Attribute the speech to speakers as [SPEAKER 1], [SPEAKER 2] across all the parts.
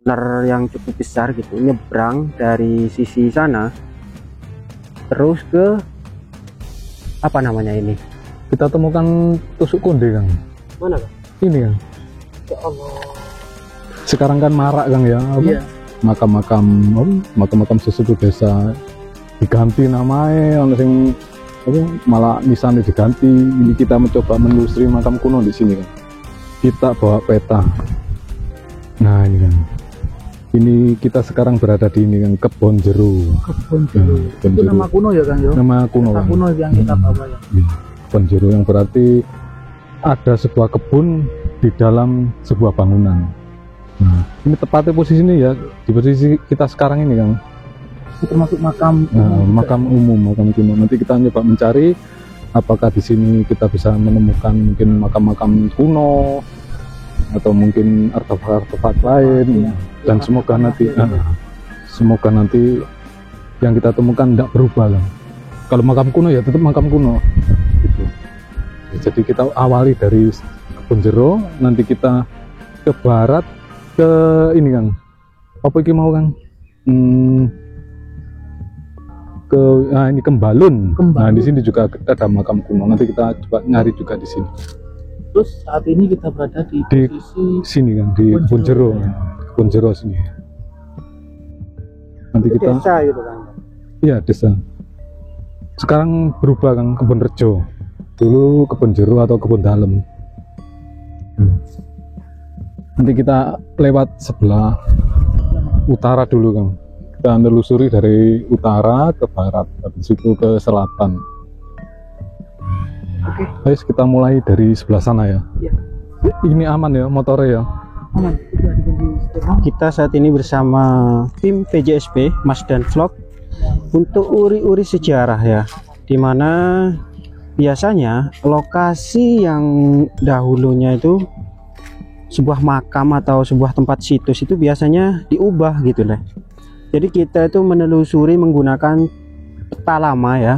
[SPEAKER 1] benar yang cukup besar gitu, nyebrang dari sisi sana terus ke apa namanya ini,
[SPEAKER 2] kita temukan tusuk konde Kang.
[SPEAKER 1] mana Kang?
[SPEAKER 2] Ini Kang,
[SPEAKER 1] Ya Allah,
[SPEAKER 2] sekarang kan marak Kang ya, apa?
[SPEAKER 1] iya,
[SPEAKER 2] makam-makam sesuatu desa diganti namanya, orang sing apa, malah nisannya diganti. Ini kita mencoba menelusuri makam kuno di sini kan. Kita bawa peta. Nah ini kan, ini kita sekarang berada di ini kan, Kebon Jero.
[SPEAKER 1] Kebon Jero.
[SPEAKER 2] Kebon
[SPEAKER 1] Itu
[SPEAKER 2] Jero.
[SPEAKER 1] nama kuno ya Kang ya?
[SPEAKER 2] Nama kuno.
[SPEAKER 1] Nama
[SPEAKER 2] Kang.
[SPEAKER 1] kuno yang kita bawa ya.
[SPEAKER 2] Kebon Jero yang berarti ada sebuah kebun di dalam sebuah bangunan. Nah, ini tepatnya posisi ini ya, di posisi kita sekarang ini Kang.
[SPEAKER 1] Termasuk makam
[SPEAKER 2] Makam umum, makam kuno. Nanti kita coba mencari apakah di sini kita bisa menemukan mungkin makam-makam kuno atau mungkin artefak-artefak lain. Dan semoga nanti yang kita temukan tidak berubah lah. Kalau makam kuno ya tetap makam kuno gitu. Jadi kita awali dari Kebon Jero, nanti kita ke barat, ke ini Kang, apa ini mau Kang, ini Kembalun. Nah di sini juga ada makam kuno, nanti kita coba nyari juga di sini.
[SPEAKER 1] Terus saat ini kita berada di posisi
[SPEAKER 2] sini Kang, di Kebon Jero. Kebon Jero sini. Nanti kita
[SPEAKER 1] desa gitu kan.
[SPEAKER 2] Iya, desa. Sekarang berubah Kang, Kebon Rejo. Dulu Kebon Jero atau Kebon Dalem. Nanti kita lewat sebelah utara dulu Kang. Kita menelusuri dari utara ke barat, habis itu ke selatan.
[SPEAKER 1] Oke.
[SPEAKER 2] Ayo kita mulai dari sebelah sana ya.
[SPEAKER 1] Iya.
[SPEAKER 2] Ini aman ya motornya ya?
[SPEAKER 1] Aman. Kita saat ini bersama tim PJSP Mas dan Vlog untuk uri-uri sejarah ya, dimana biasanya lokasi yang dahulunya itu sebuah makam atau sebuah tempat situs itu biasanya diubah gitu lah. Jadi kita itu menelusuri menggunakan peta lama ya,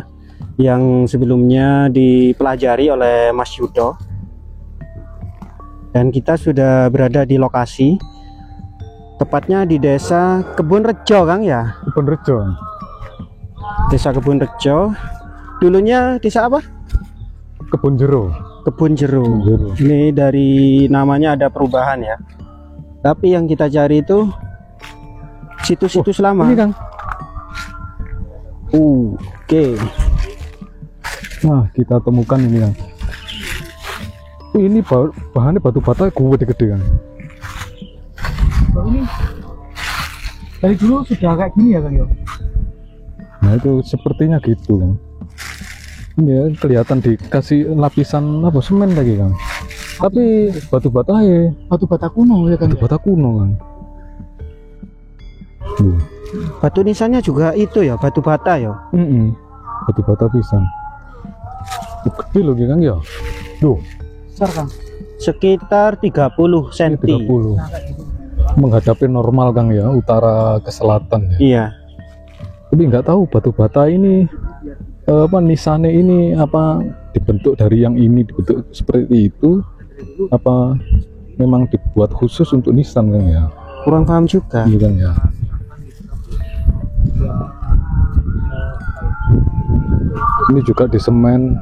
[SPEAKER 1] yang sebelumnya dipelajari oleh Mas Yudo, dan kita sudah berada di lokasi, tepatnya di desa Kebon Rejo Kang ya.
[SPEAKER 2] Kebon Rejo.
[SPEAKER 1] Desa Kebon Rejo, dulunya desa apa?
[SPEAKER 2] Kebon Jero.
[SPEAKER 1] Kebon Jero. Ini dari namanya ada perubahan ya, tapi yang kita cari itu situs-situs lama.
[SPEAKER 2] Ini Kang.
[SPEAKER 1] Oke.
[SPEAKER 2] Nah kita temukan ini Kang. Ini bahannya batu bata gede-gede Kang.
[SPEAKER 1] Ini dari dulu sudah kayak gini ya Kang ya?
[SPEAKER 2] Nah itu sepertinya gitu Kang. Ini ya kelihatan dikasih lapisan apa, semen lagi Kang. Tapi batu bata ya.
[SPEAKER 1] Batu bata kuno ya Kang.
[SPEAKER 2] Batu bata kuno Kang.
[SPEAKER 1] Batu nisannya juga itu ya, batu bata ya.
[SPEAKER 2] Batu bata pisan. Gede loh Kang ya. Duh.
[SPEAKER 1] Besar Kang. Sekitar 30 cm.
[SPEAKER 2] 30. Menghadapi normal Kang ya, utara ke selatan ya.
[SPEAKER 1] Iya.
[SPEAKER 2] Tapi nggak tahu batu bata ini apa nisannya ini, apa dibentuk dari yang ini dibentuk seperti itu, apa memang dibuat khusus untuk nisan Kang ya.
[SPEAKER 1] Kurang paham juga.
[SPEAKER 2] Iya Kang ya. Ini juga di semen.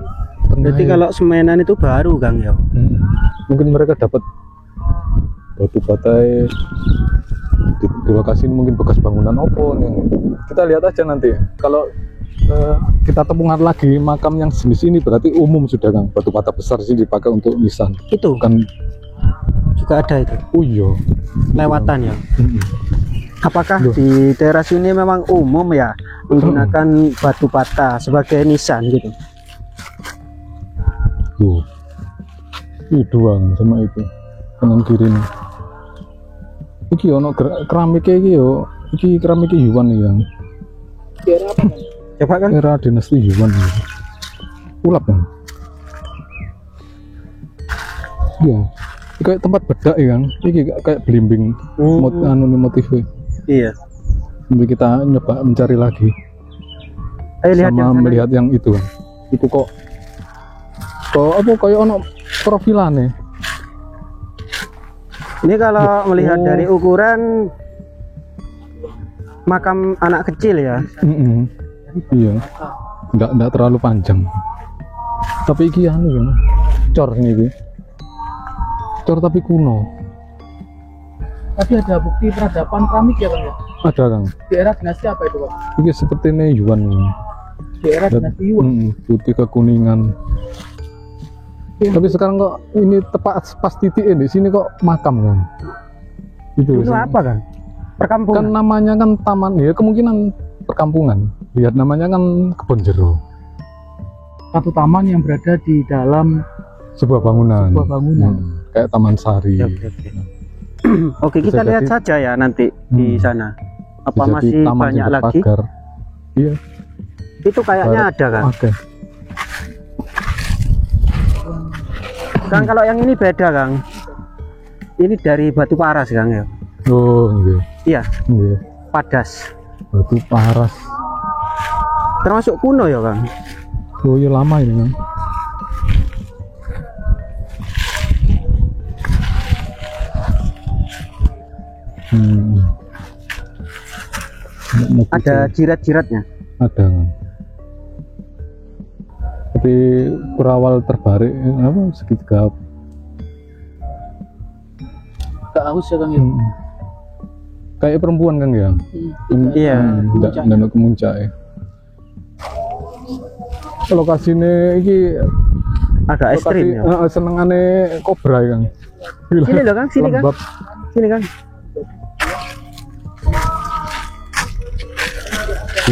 [SPEAKER 1] Jadi kalau semenan itu baru Kang ya.
[SPEAKER 2] Mungkin mereka dapat batu bata di lokasi ini, mungkin bekas bangunan opo nih. Kita lihat aja nanti. Kalau kita temukan lagi makam yang jenis ini, berarti umum sudah Kang. Batu bata besar sih dipakai untuk nisan.
[SPEAKER 1] Itu
[SPEAKER 2] kan
[SPEAKER 1] juga ada itu.
[SPEAKER 2] Oh iya.
[SPEAKER 1] Lewatan ya. Apakah di daerah sini memang umum ya menggunakan batu bata sebagai nisan gitu?
[SPEAKER 2] Tuh. Itu Bang, sama itu. Kanan kiri nih. Iki ono keramik iki yo. Iki keramik Yuan nih Yang.
[SPEAKER 1] Daerah apa Kang? Coba kan?
[SPEAKER 2] Era dinasti Yuan. Ulap Bang. Iya. Kayak tempat bedak ya Kang. Iki kayak belimbing. Motifnya.
[SPEAKER 1] Iya.
[SPEAKER 2] Nanti kita nyoba mencari lagi.
[SPEAKER 1] Ayo lihat
[SPEAKER 2] sama
[SPEAKER 1] yang
[SPEAKER 2] melihat yang itu Kang. Itu kok apa kayak ono profilane.
[SPEAKER 1] Ini kalau melihat dari ukuran makam anak kecil ya.
[SPEAKER 2] Iya, nggak terlalu panjang. Tapi iki anu ya, cor ini, cor tapi kuno.
[SPEAKER 3] Tapi ada bukti peradaban keramik ya Bang ya?
[SPEAKER 2] Ada Kang.
[SPEAKER 3] Di era dinasti apa itu Bang?
[SPEAKER 2] Ini seperti ini Yuan.
[SPEAKER 3] Di era dinasti Yuan.
[SPEAKER 2] Putih kekuningan. Tapi sekarang kok ini tepat pas titik di sini kok makam kan?
[SPEAKER 1] Itu apa kan? Perkampungan.
[SPEAKER 2] Kan namanya kan taman ya, kemungkinan perkampungan. Lihat namanya kan kebun jeruk.
[SPEAKER 3] Satu taman yang berada di dalam
[SPEAKER 2] Sebuah bangunan. Kayak Taman Sari.
[SPEAKER 1] Oke, kita lihat saja ya nanti di sana. Apa masih banyak lagi?
[SPEAKER 2] Iya.
[SPEAKER 1] Itu kayaknya ada kan?
[SPEAKER 2] Oke.
[SPEAKER 1] Kang, kalau yang ini beda Kang. Ini dari batu paras Kang ya.
[SPEAKER 2] Oh iya.
[SPEAKER 1] Iya.
[SPEAKER 2] Iya.
[SPEAKER 1] Padas.
[SPEAKER 2] Batu paras.
[SPEAKER 1] Termasuk kuno ya Kang.
[SPEAKER 2] Oh iya, lama ini Kang.
[SPEAKER 1] Ada jirat-jiratnya.
[SPEAKER 2] Ada Kang. Tapi berawal terbarik apa segitiga.
[SPEAKER 3] Gak haus ya Kang ya?
[SPEAKER 2] Kayak perempuan Kang ya.
[SPEAKER 1] Iya.
[SPEAKER 2] Dan kemuncak ya. Lokasinya ini
[SPEAKER 1] agak ekstrim ya.
[SPEAKER 2] Senengane kobra Kang.
[SPEAKER 1] Sini loh Kang, sini Kang. Sini Kang.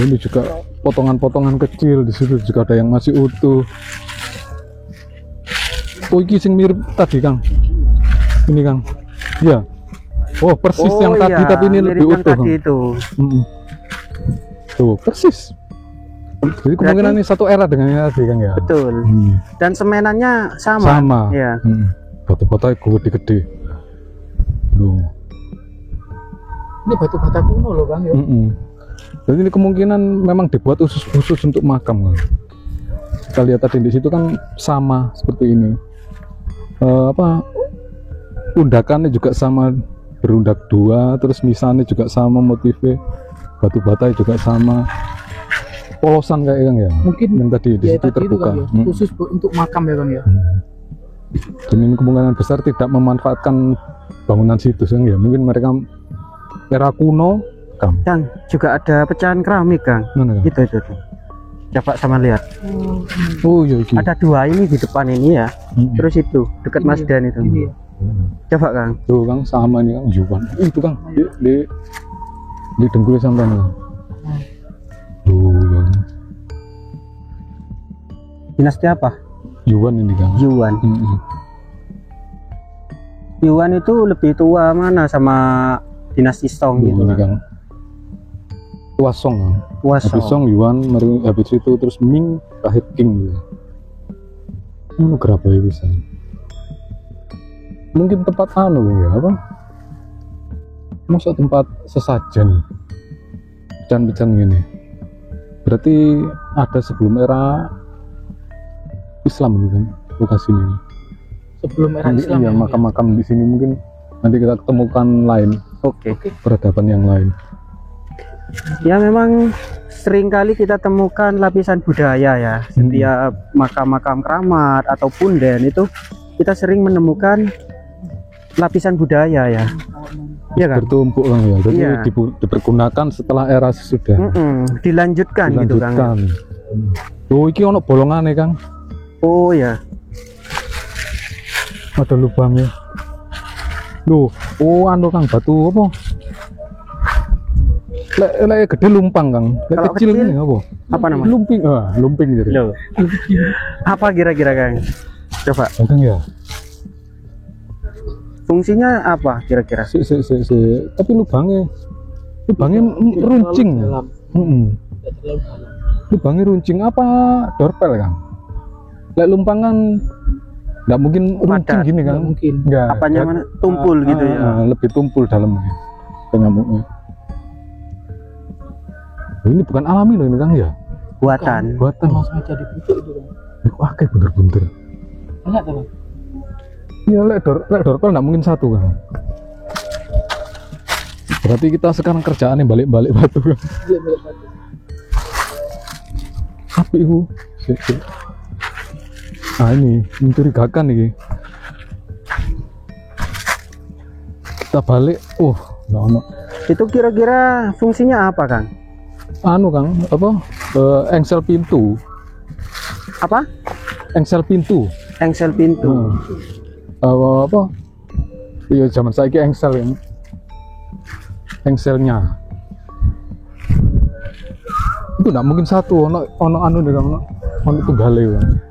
[SPEAKER 2] Ini juga potongan-potongan kecil, di situ juga ada yang masih utuh. Oh, ini sing mirip tadi Kang. Ini Kang. Ya. Oh, persis yang tadi, tapi ini lebih utuh Kang.
[SPEAKER 1] Itu.
[SPEAKER 2] Tuh, persis. Jadi kemungkinan ini satu era dengan yang tadi Kang ya.
[SPEAKER 1] Betul. Dan semenannya sama.
[SPEAKER 2] Sama.
[SPEAKER 1] Ya.
[SPEAKER 2] Batu-batu gede-gede. Loh.
[SPEAKER 3] Ini batu bata kuno loh Kang ya.
[SPEAKER 2] Jadi ini kemungkinan memang dibuat khusus untuk makam Kang. Kita lihat tadi di situ kan sama seperti ini. Undakannya juga sama, berundak dua, terus misalnya juga sama motifnya, batu bata juga sama, polosan kayak Kang ya. Mungkin yang tadi di situ terbuka.
[SPEAKER 3] Kan, ya? Khusus untuk makam ya Kang ya.
[SPEAKER 2] Dan ini kemungkinan besar tidak memanfaatkan bangunan situ Kang ya. Mungkin mereka era kuno.
[SPEAKER 1] Kang, juga ada pecahan keramik Kang.
[SPEAKER 2] Mana, Kang?
[SPEAKER 1] Itu. Coba sama lihat.
[SPEAKER 2] Oh iya.
[SPEAKER 1] Ada dua ini di depan ini ya. Terus itu dekat Mas Dan itu.
[SPEAKER 3] Ini ya.
[SPEAKER 2] Coba
[SPEAKER 1] Coba Kang.
[SPEAKER 2] Tuh Kang, sama nih Kang, Yuan. Itu Kang, di dengkul sampai nih. Tuh Kang.
[SPEAKER 1] Dinasti apa?
[SPEAKER 2] Yuan ini Kang.
[SPEAKER 1] Yuan. Yuan itu lebih tua mana sama dinasti Song gitu
[SPEAKER 2] Ini Kang. Wasong Kang. Habis Song, Yuan, habis itu terus Ming, terakhir King gitu. Ini berapa ya bisa? Mungkin tempat anu ya apa? Masa tempat sesajen, pecan-pecan gini. Berarti ada sebelum era Islam gitu kan lokasi ini.
[SPEAKER 3] Sebelum era Islam.
[SPEAKER 2] Iya, makam-makam di sini mungkin nanti kita ketemukan lain.
[SPEAKER 1] Oke.
[SPEAKER 2] Peradaban yang lain.
[SPEAKER 1] Ya memang sering kali kita temukan lapisan budaya ya. Setiap makam-makam keramat atau punden itu kita sering menemukan lapisan budaya ya. Iya kan?
[SPEAKER 2] Bertumpuk Kang ya. Jadi dipergunakan setelah era sesudah.
[SPEAKER 1] Dilanjutkan gitu Kang.
[SPEAKER 2] Oh, iki ono bolongane Kang.
[SPEAKER 1] Oh ya.
[SPEAKER 2] Ada lubangnya. Loh, oh anu Kang, batu apa? Lek gede lumpang Kang. Lek kecil ini apa?
[SPEAKER 1] Apa namanya?
[SPEAKER 2] Lumping. Lumping jadi.
[SPEAKER 1] Loh. Apa kira-kira Kang? Coba.
[SPEAKER 2] Kang ya.
[SPEAKER 1] Fungsinya apa kira-kira?
[SPEAKER 2] Tapi lubangnya runcing. Lubangnya runcing apa dorpel Kang? Lek lumpang kan nggak mungkin runcing gini kan?
[SPEAKER 3] Mungkin.
[SPEAKER 2] Nggak.
[SPEAKER 1] Apanya mana? Tumpul gitu ya?
[SPEAKER 2] Lebih tumpul dalamnya penyamuknya. Ini bukan alami loh ini Kang ya?
[SPEAKER 1] Buatan.
[SPEAKER 3] Mas meja dibentuk itu Kang.
[SPEAKER 2] Wah, kayak bener-bener.
[SPEAKER 3] Banyak Kang.
[SPEAKER 2] Iya, lek dorpel nggak mungkin satu Kang. Berarti kita sekarang kerjaannya balik-balik batu. Apa itu? Nah ini mencurigakan nih. Kita balik. Nggak ono.
[SPEAKER 1] Itu kira-kira fungsinya apa, Kang?
[SPEAKER 2] Anu Kang, apa? Engsel pintu.
[SPEAKER 1] Apa?
[SPEAKER 2] Engsel pintu.
[SPEAKER 1] Engsel pintu.
[SPEAKER 2] Apa? Iya zaman saya engsel ya. Engselnya. Itu nggak mungkin satu. Ono anu deh Kang. Ono tunggale Kang.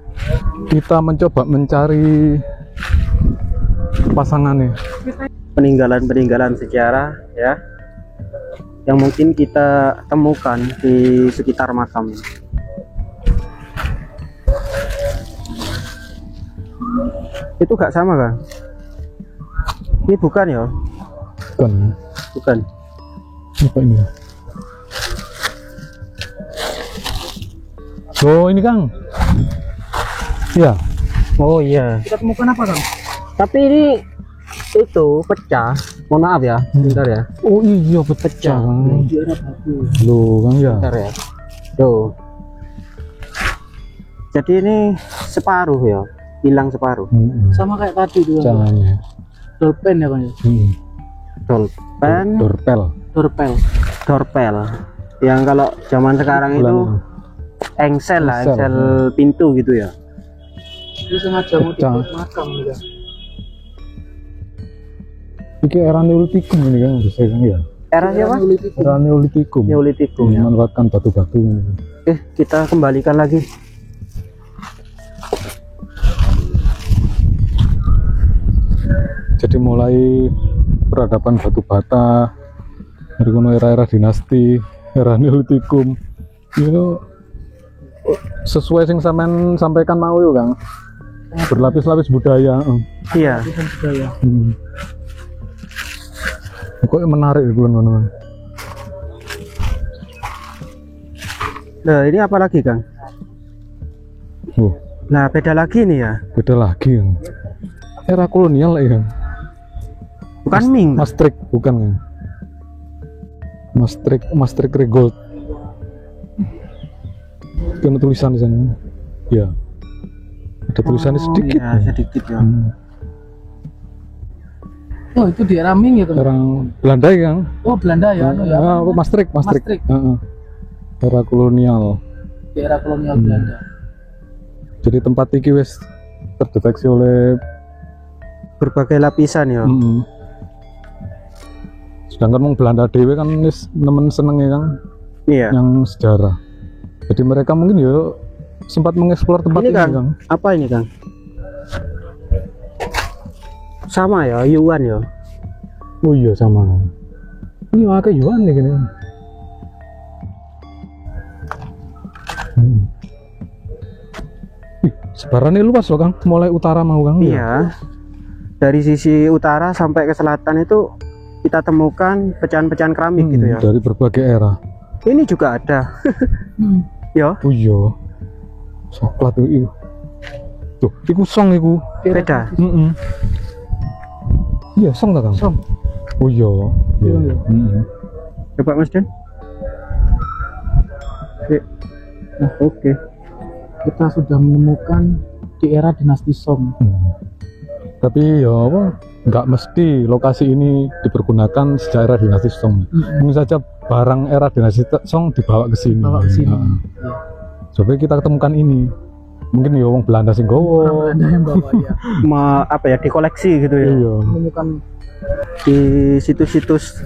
[SPEAKER 2] Kita mencoba mencari pasangannya.
[SPEAKER 1] Peninggalan-peninggalan sejarah ya yang mungkin kita temukan di sekitar makam. Itu gak sama Kang? Ini bukan ya? Bukan.
[SPEAKER 2] Apa ini? Oh ini Kang. Ya.
[SPEAKER 1] Oh iya.
[SPEAKER 3] Kita temukan apa Kang?
[SPEAKER 1] Tapi ini itu pecah. Mohon maaf ya, bentar ya.
[SPEAKER 2] Oh iya pecah.
[SPEAKER 3] Di era batu.
[SPEAKER 2] Loh Kang ya.
[SPEAKER 1] Bentar ya. Tuh. Jadi ini separuh ya, hilang separuh.
[SPEAKER 3] Sama kayak tadi juga.
[SPEAKER 2] Caranya.
[SPEAKER 3] Dolpen ya Kang ya?
[SPEAKER 1] Dolpen,
[SPEAKER 2] Dorpel.
[SPEAKER 1] dorpel. Yang kalau zaman sekarang itu engsel lah, engsel pintu gitu ya.
[SPEAKER 3] Itu sengaja mau dibuat makam juga.
[SPEAKER 2] Ini era Neolitikum ini kan bisa kan ya?
[SPEAKER 1] Era siapa?
[SPEAKER 2] Era Neolitikum.
[SPEAKER 1] Neolitikum ya.
[SPEAKER 2] Memanfaatkan batu-batu ini.
[SPEAKER 1] Kita kembalikan lagi.
[SPEAKER 2] Jadi mulai peradaban batu bata dari era-era dinasti, era Neolitikum itu sesuai yang sampean sampaikan mau ya Kang, berlapis-lapis budaya.
[SPEAKER 1] Iya.
[SPEAKER 3] Budaya.
[SPEAKER 2] Kok menarik ya teman-teman.
[SPEAKER 1] Nah ini apa lagi Kang? Nah beda lagi nih ya.
[SPEAKER 2] Beda lagi Kang. Era kolonial ya Kang.
[SPEAKER 1] Bukan Ming.
[SPEAKER 2] Maastricht bukan Kang. Maastricht Regold. Ada tulisan di sana. Ya. Ada tulisannya sedikit.
[SPEAKER 1] Ya, sedikit ya.
[SPEAKER 3] Oh itu di era Ming ya Kang?
[SPEAKER 2] Orang Belanda ya Kang.
[SPEAKER 3] Oh Belanda ya? Anu ya?
[SPEAKER 2] Maastricht. Era kolonial.
[SPEAKER 3] Di era kolonial Belanda.
[SPEAKER 2] Jadi tempat iki wis terdeteksi oleh
[SPEAKER 1] Berbagai lapisan ya.
[SPEAKER 2] Sedangkan wong Belanda dewe kan wis nemen seneng ya Kang.
[SPEAKER 1] Iya.
[SPEAKER 2] Yang sejarah. Jadi mereka mungkin ya sempat mengeksplor tempat
[SPEAKER 1] Ini
[SPEAKER 2] ini
[SPEAKER 1] Kang,
[SPEAKER 2] Kang.
[SPEAKER 1] apa ini Kang? Sama ya, Yuan ya.
[SPEAKER 2] Oh iya sama. Ini akeh yuan nih gini. Sebarannya luas loh Kang, mulai utara mau Kang.
[SPEAKER 1] Iya. Dari sisi utara sampai ke selatan itu kita temukan pecahan-pecahan keramik gitu ya.
[SPEAKER 2] Dari berbagai era.
[SPEAKER 1] Ini juga ada. Ya.
[SPEAKER 2] Oh iya. Coklat itu. Tuh, iku song iku.
[SPEAKER 1] Beda.
[SPEAKER 2] Iya, song tak Kang?
[SPEAKER 3] Song.
[SPEAKER 2] Oh iya.
[SPEAKER 3] Iya.
[SPEAKER 1] Coba Mas Den. Nah, oke.
[SPEAKER 3] Kita sudah menemukan di era dinasti Song.
[SPEAKER 2] Tapi ya apa? Nggak mesti lokasi ini dipergunakan sejak era dinasti Song. Mungkin saja barang era dinasti Song dibawa ke sini. Coba kita ketemukan ini. Mungkin ya orang Belanda sing gowo.
[SPEAKER 3] Belanda yang bawa ya.
[SPEAKER 1] Apa ya, dikoleksi gitu ya.
[SPEAKER 2] Iya.
[SPEAKER 3] Menemukan
[SPEAKER 1] Di situs-situs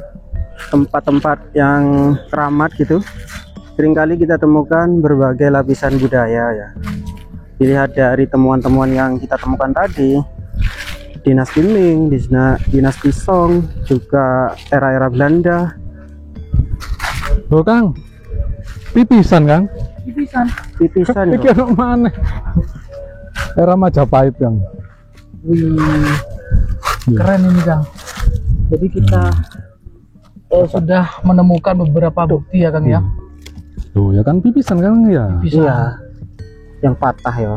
[SPEAKER 1] tempat-tempat yang keramat gitu. Seringkali kita temukan berbagai lapisan budaya ya. Dilihat dari temuan-temuan yang kita temukan tadi, dinasti Ming, dinasti Song, juga era-era Belanda.
[SPEAKER 2] Loh Kang, pipisan Kang?
[SPEAKER 1] Pipisan
[SPEAKER 2] Iki
[SPEAKER 1] ya.
[SPEAKER 2] ono mana? Era Majapahit Kang.
[SPEAKER 3] Wih, keren ini Kang. Jadi kita sudah menemukan beberapa bukti ya Kang ya.
[SPEAKER 2] Loh ya kan pipisan Kang ya.
[SPEAKER 1] Iya, yang patah ya.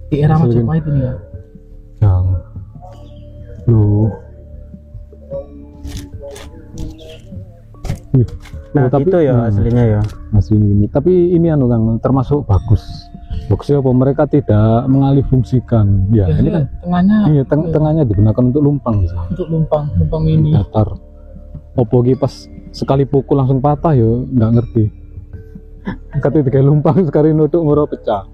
[SPEAKER 3] Di era Majapahit ini ya.
[SPEAKER 2] Yang loh
[SPEAKER 1] Nah,
[SPEAKER 2] tapi
[SPEAKER 1] gitu ya aslinya ya.
[SPEAKER 2] masih ini. Tapi ini anu Kang termasuk bagus. Bagusnya apa mereka tidak mengalih fungsikan. Ya, ini kan
[SPEAKER 3] tengahnya
[SPEAKER 2] iya, tengahnya digunakan untuk lumpang bisa.
[SPEAKER 3] untuk lumpang ini.
[SPEAKER 2] Datar. Opo ki pas sekali pukul langsung patah yo nggak ngerti. Ketika lumpang sekali nutuk ngoro pecah.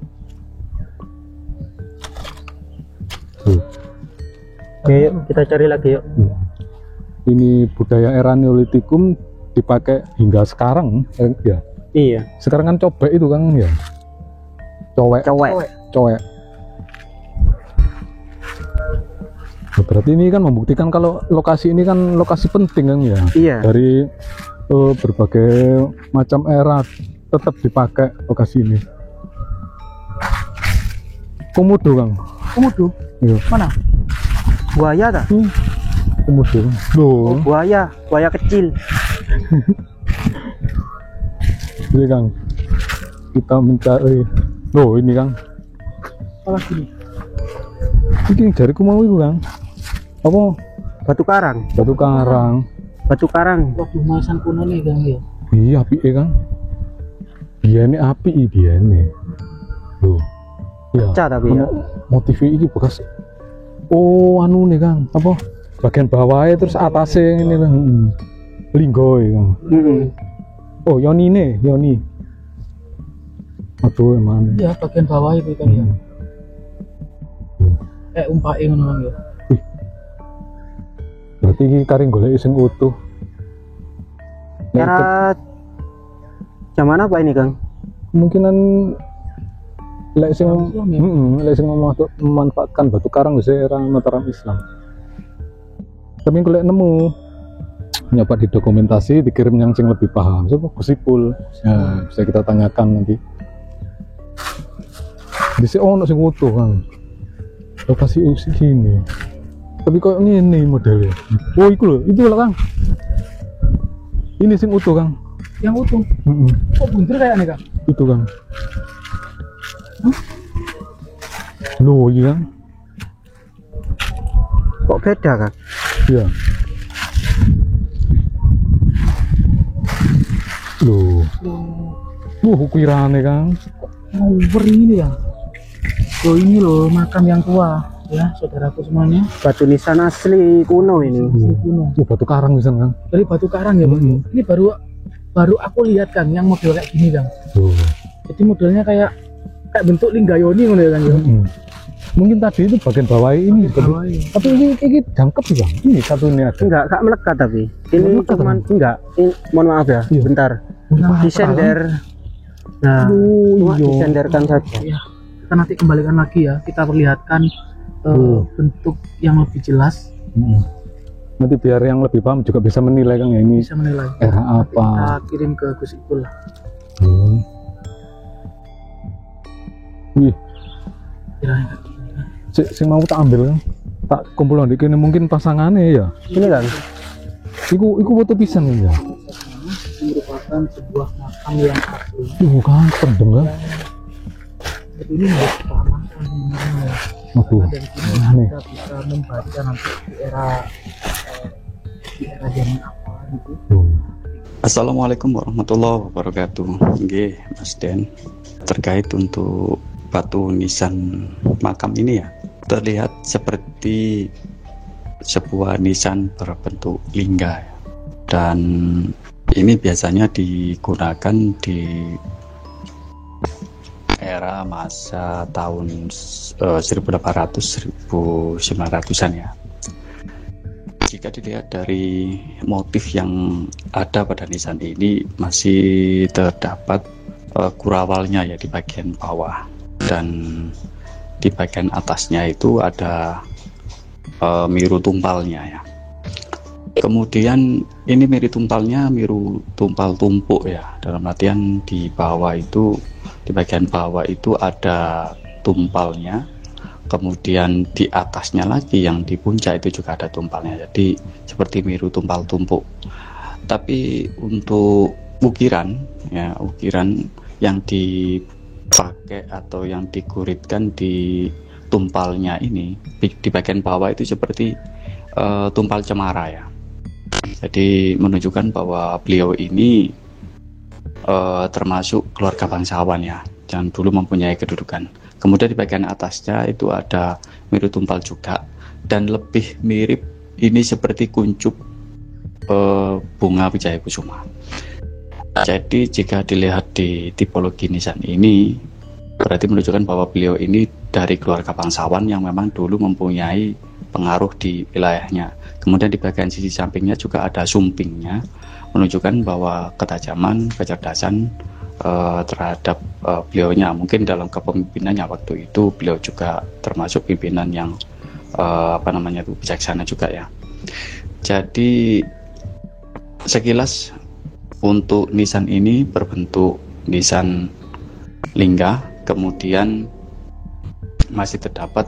[SPEAKER 1] Oke, yuk, kita cari lagi yuk.
[SPEAKER 2] Ini budaya era Neolitikum dipakai hingga sekarang ya.
[SPEAKER 1] Iya.
[SPEAKER 2] Sekarang kan cobek itu Kang ya. Cowek. Nah, berarti ini kan membuktikan kalau lokasi ini kan lokasi penting Kang ya.
[SPEAKER 1] Iya.
[SPEAKER 2] Dari berbagai macam era tetap dipakai lokasi ini. Komodo Kang.
[SPEAKER 3] Komodo
[SPEAKER 2] Iya.
[SPEAKER 3] mana?
[SPEAKER 1] Buaya dah.
[SPEAKER 2] Komodo. Loh,
[SPEAKER 1] Buaya kecil.
[SPEAKER 2] ini Kang. Kita mencari. Loh, ini Kang.
[SPEAKER 3] Apa sini?
[SPEAKER 2] Ini jariku mau itu Kang. Apa?
[SPEAKER 1] Batu karang.
[SPEAKER 2] Batu karang.
[SPEAKER 1] Batu karang.
[SPEAKER 3] Waduh, maisan kuno nih Kang ya.
[SPEAKER 2] Iya, api Kang. Biane api biane. Loh. Iya.
[SPEAKER 1] Pecah tapi ya.
[SPEAKER 2] Motif ini bekas. Oh, anu nih Kang. Apa? Bagian bawahnya terus atasnya ini Kang. Linggo Kang. Oh, Yoni. Aduh, emang.
[SPEAKER 3] Ya, bagian bawah itu kan ya. Umpake ngono Kang ya.
[SPEAKER 2] Berarti iki kari golek sing utuh.
[SPEAKER 1] Era zaman apa ini, Kang?
[SPEAKER 2] Kemungkinan lek sing
[SPEAKER 3] Islam ya?
[SPEAKER 2] lek sing memanfaatkan batu karang bisa era Mataram Islam. Tapi golek nemu nyoba didokumentasi, dikirim yang sing lebih paham. Sopo Gusipul. Ya, bisa kita tanyakan nanti. Di sini ono sing utuh Kang. Lokasi gini. Tapi kok ngene modelnya. Oh, itu loh Kang. Ini sing utuh Kang.
[SPEAKER 3] Yang utuh. Kok buntir kayaknya Kang?
[SPEAKER 2] Itu Kang. Loh, iya Kang.
[SPEAKER 1] Kok beda, Kang?
[SPEAKER 2] Iya. Loh. Ukirane Kang.
[SPEAKER 3] Over ini ya. Oh ini loh makam yang tua ya saudaraku semuanya.
[SPEAKER 1] Batu nisan asli kuno ini.
[SPEAKER 3] Kuno.
[SPEAKER 2] Oh, batu karang bisa Kang.
[SPEAKER 3] Dari batu karang ya Bang. Ini baru aku lihat Kang yang model kayak gini Kang.
[SPEAKER 2] Oh.
[SPEAKER 3] Jadi modelnya kayak bentuk linggayoni ngono ya Kang ya.
[SPEAKER 2] Mungkin tadi itu bagian bawah ini.
[SPEAKER 3] Bawah ini.
[SPEAKER 2] Tapi ini jangkep sih Bang. Ini satu ini ada.
[SPEAKER 1] Enggak melekat tapi. Ini
[SPEAKER 2] Melekat,
[SPEAKER 1] cuman enggak. Ini, mohon maaf ya,
[SPEAKER 2] Iya.
[SPEAKER 1] bentar. Disender. Nah, cuma disenderkan saja.
[SPEAKER 3] Ya, kita nanti kembalikan lagi ya. Kita perlihatkan bentuk yang lebih jelas.
[SPEAKER 2] Nanti biar yang lebih paham juga bisa menilai Kang ya ini
[SPEAKER 3] Bisa menilai.
[SPEAKER 2] era
[SPEAKER 3] Kita
[SPEAKER 2] apa.
[SPEAKER 3] kirim ke Gus Ipul lah.
[SPEAKER 2] Wih,
[SPEAKER 3] Kirain kayak gini kan.
[SPEAKER 2] sing mau tak ambil Kang. Tak kumpul di kene mungkin pasangannya ya.
[SPEAKER 1] Ini, Kang.
[SPEAKER 2] Iku foto pisan Kang ya.
[SPEAKER 3] Merupakan sebuah makam yang asli.
[SPEAKER 2] Kang pendem Kang.
[SPEAKER 3] Jadi ini harus kita amankan sebenarnya.
[SPEAKER 2] Aduh.
[SPEAKER 3] Dari sini
[SPEAKER 2] Aneh.
[SPEAKER 3] kita bisa membaca nanti di era zaman apa gitu.
[SPEAKER 4] Assalamualaikum warahmatullahi wabarakatuh. Nggih, Mas Den. Terkait untuk batu nisan makam ini ya, terlihat seperti sebuah nisan berbentuk lingga ya. Dan ini biasanya digunakan di era masa tahun 1800-1900-an ya. Jika dilihat dari motif yang ada pada nisan ini, masih terdapat kurawalnya ya di bagian bawah, dan di bagian atasnya itu ada miru tumpalnya ya. Kemudian ini miru tumpalnya miru tumpal tumpuk ya, dalam artian di bawah itu, di bagian bawah itu ada tumpalnya. Kemudian di atasnya lagi yang di puncak itu juga ada tumpalnya, jadi seperti miru tumpal tumpuk. Tapi untuk ukiran ya, ukiran yang dipakai atau yang diguritkan di tumpalnya ini di bagian bawah itu seperti tumpal cemara ya. Jadi menunjukkan bahwa beliau ini termasuk keluarga bangsawan ya, yang dulu mempunyai kedudukan. Kemudian di bagian atasnya itu ada miru tumpal juga, dan lebih mirip ini seperti kuncup bunga wijaya kusuma. Jadi jika dilihat di tipologi nisan ini, berarti menunjukkan bahwa beliau ini dari keluarga bangsawan yang memang dulu mempunyai pengaruh di wilayahnya. Kemudian di bagian sisi sampingnya juga ada sumpingnya, menunjukkan bahwa ketajaman, kecerdasan terhadap beliaunya. Mungkin dalam kepemimpinannya waktu itu beliau juga termasuk pimpinan yang bijaksana juga ya. Jadi sekilas untuk nisan ini berbentuk nisan lingga, kemudian masih terdapat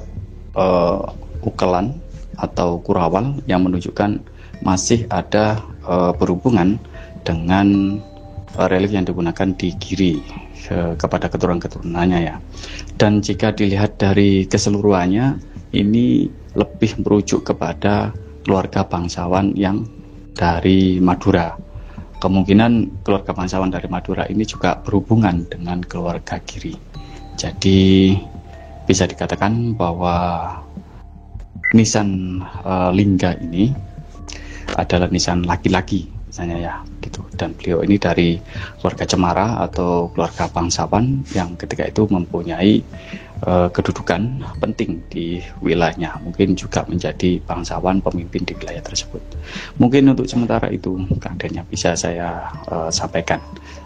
[SPEAKER 4] ukelan atau kurawal yang menunjukkan masih ada berhubungan dengan relief yang digunakan di Giri kepada keturunan-keturunannya ya. Dan jika dilihat dari keseluruhannya, ini lebih merujuk kepada keluarga bangsawan yang dari Madura. Kemungkinan keluarga bangsawan dari Madura ini juga berhubungan dengan keluarga Giri. Jadi bisa dikatakan bahwa nisan lingga ini adalah nisan laki-laki misalnya ya gitu. Dan beliau ini dari keluarga Cemara atau keluarga bangsawan yang ketika itu mempunyai kedudukan penting di wilayahnya, mungkin juga menjadi bangsawan pemimpin di wilayah tersebut. Mungkin untuk sementara itu keadaannya bisa saya sampaikan.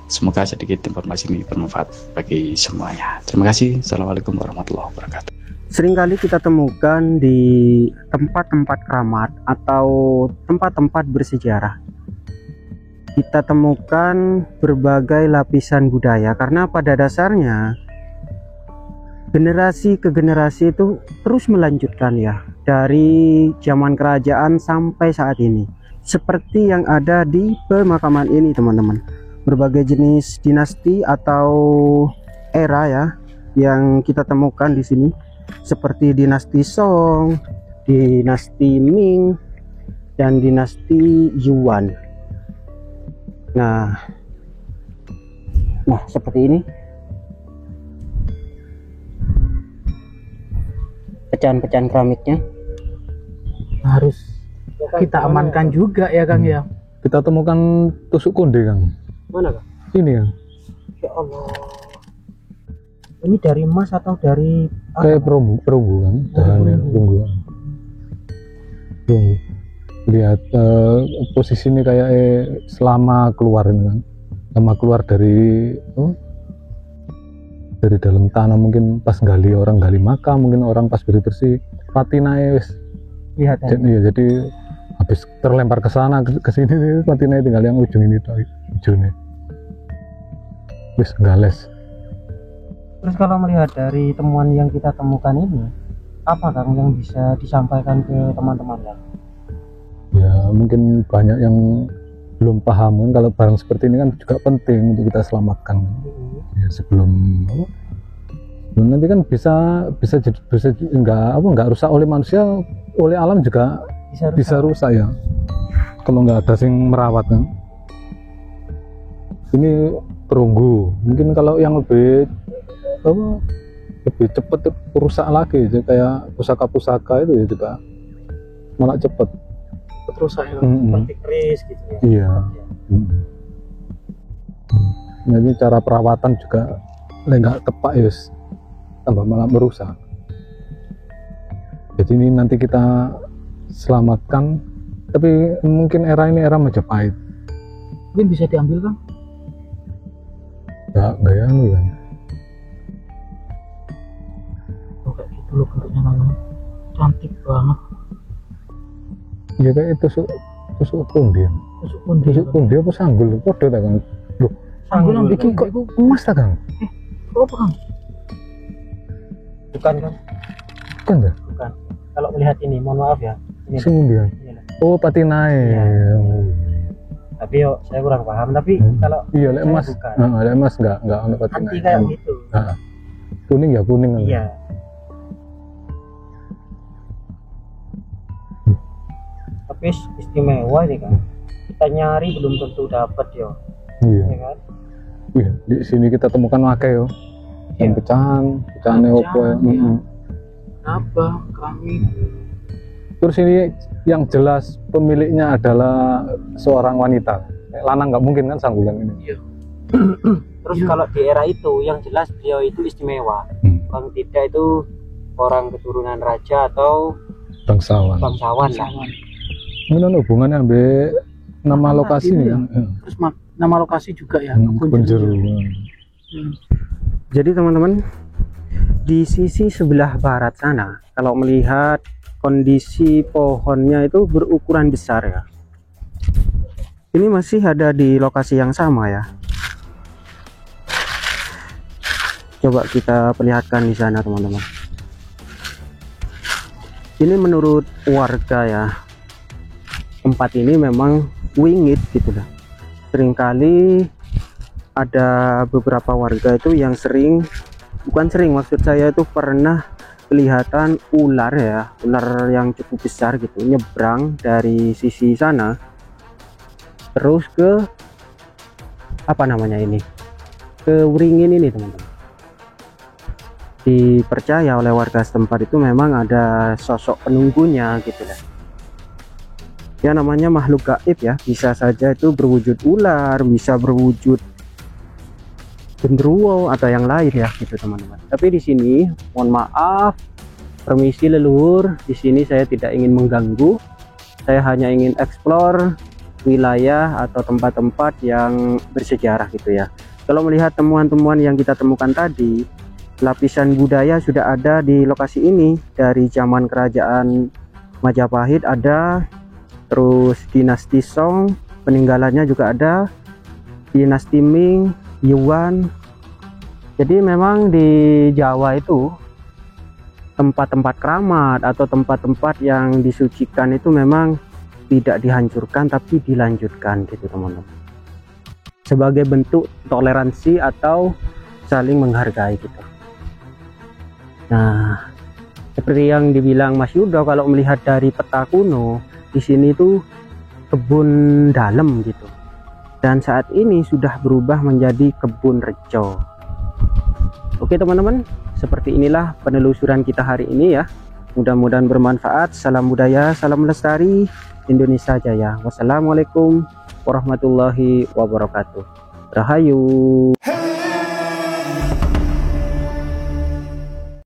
[SPEAKER 4] Semoga sedikit informasi ini bermanfaat bagi semuanya. Terima kasih. Assalamualaikum warahmatullahi wabarakatuh.
[SPEAKER 1] Seringkali kita temukan di tempat-tempat keramat atau tempat-tempat bersejarah, kita temukan berbagai lapisan budaya, karena pada dasarnya generasi ke generasi itu terus melanjutkan ya, dari zaman kerajaan sampai saat ini. Seperti yang ada di pemakaman ini teman-teman, berbagai jenis dinasti atau era ya yang kita temukan di sini, seperti dinasti Song, dinasti Ming, dan dinasti Yuan. Nah seperti ini pecahan-pecahan keramiknya
[SPEAKER 3] Harus kita amankan juga ya Kang ya.
[SPEAKER 2] Kita temukan tusuk konde Kang.
[SPEAKER 1] mana Kak?
[SPEAKER 2] Ini Kang.
[SPEAKER 1] Ya Allah, ini dari emas atau dari
[SPEAKER 2] Kayak perunggu kan, jalannya perunggu. Lihat posisi ini kayak selama keluar ini kan, selama keluar dari dalam tanah, mungkin pas orang gali makam, mungkin orang pas bersih patinae wis
[SPEAKER 1] lihat
[SPEAKER 2] jadi habis terlempar ke sana ke sini, patinae tinggal yang ujung ini tuh, ujungnya wis gales.
[SPEAKER 1] Terus kalau melihat dari temuan yang kita temukan ini, apa Kang yang bisa disampaikan ke teman-teman ya?
[SPEAKER 2] Ya mungkin banyak yang belum paham kan, kalau barang seperti ini kan juga penting untuk kita selamatkan ya, sebelum nanti kan bisa nggak rusak oleh manusia, oleh alam juga bisa rusak ya kalau nggak ada yang merawat kan. Ini perunggu, mungkin kalau yang lebih cepat rusak lagi, jadi kayak pusaka-pusaka itu ya juga malah cepat
[SPEAKER 1] rusak ya, seperti keris gitu ya.
[SPEAKER 2] Iya. Jadi cara perawatan juga nggak tepat ya, tambah malah merusak. Jadi ini nanti kita selamatkan, tapi mungkin era ini era Majapahit.
[SPEAKER 3] Mungkin bisa diambil Kang?
[SPEAKER 2] Nggak ya anu kan.
[SPEAKER 3] Oh, kayak gitu loh bentuknya Kang. Cantik banget.
[SPEAKER 2] Iya kayak tusuk pundi. Tusuk pundi apa sanggul? Podo ta Kang? Loh, sanggul yang bikin kok emas ta Kang?
[SPEAKER 3] Apa Kang?
[SPEAKER 1] Bukan kan?
[SPEAKER 2] Bukan ya?
[SPEAKER 1] Bukan. Kalau melihat ini, mohon maaf ya. Ini
[SPEAKER 2] Sing dia. Oh, patinae.
[SPEAKER 1] Iya. Tapi yo saya kurang paham, tapi kalau
[SPEAKER 2] iya lek emas.
[SPEAKER 1] bukan.
[SPEAKER 2] Lek emas enggak ono patinae.
[SPEAKER 1] Anti kayak gitu.
[SPEAKER 2] Kuning ya kuning kan.
[SPEAKER 1] Iya. Tapi istimewa ini Kang. kita nyari belum tentu dapat yo.
[SPEAKER 2] Iya.
[SPEAKER 1] Ya kan?
[SPEAKER 2] Wih, di sini kita temukan wake yo. Dan pecahan opo ya.
[SPEAKER 3] Iya. Apa kami?
[SPEAKER 2] Terus ini yang jelas pemiliknya adalah seorang wanita. Lanang nggak mungkin kan Sanggulan ini.
[SPEAKER 3] Iya.
[SPEAKER 1] Terus kalau di era itu yang jelas beliau itu istimewa. Kalau tidak itu orang keturunan raja atau
[SPEAKER 2] Bangsawan.
[SPEAKER 1] bangsawan lah.
[SPEAKER 2] Ini kan hubungannya ambil nama lokasi
[SPEAKER 3] tadi
[SPEAKER 2] nih
[SPEAKER 3] ya.
[SPEAKER 2] kan.
[SPEAKER 3] Terus nama lokasi juga ya.
[SPEAKER 2] Kebun jeruk.
[SPEAKER 1] Jadi teman-teman, di sisi sebelah barat sana kalau melihat kondisi pohonnya itu berukuran besar ya. Ini masih ada di lokasi yang sama ya. Coba kita perlihatkan di sana teman-teman. Ini menurut warga ya, tempat ini memang wingit gitu lah. Seringkali ada beberapa warga itu yang maksud saya itu pernah kelihatan ular ya, ular yang cukup besar gitu nyebrang dari sisi sana terus ke apa namanya ini, ke Wringin ini teman-teman. Dipercaya oleh warga setempat itu memang ada sosok penunggunya gitu lah ya, namanya makhluk gaib ya, bisa saja itu berwujud ular, bisa berwujud genderuwo atau yang lain ya gitu teman-teman. Tapi di sini mohon maaf, permisi leluhur, di sini saya tidak ingin mengganggu, saya hanya ingin eksplor wilayah atau tempat-tempat yang bersejarah gitu ya. Kalau melihat temuan-temuan yang kita temukan tadi, lapisan budaya sudah ada di lokasi ini dari zaman kerajaan Majapahit ada, terus dinasti Song peninggalannya juga ada, dinasti Ming, Yuan. Jadi memang di Jawa itu tempat-tempat keramat atau tempat-tempat yang disucikan itu memang tidak dihancurkan tapi dilanjutkan gitu teman-teman, sebagai bentuk toleransi atau saling menghargai gitu. Nah, seperti yang dibilang Mas Yudo, kalau melihat dari peta kuno di sini tuh kebun dalam gitu, dan saat ini sudah berubah menjadi kebun rejo. Oke teman-teman, seperti inilah penelusuran kita hari ini ya, mudah-mudahan bermanfaat. Salam budaya, salam lestari, Indonesia Jaya. Wassalamualaikum warahmatullahi wabarakatuh. Rahayu.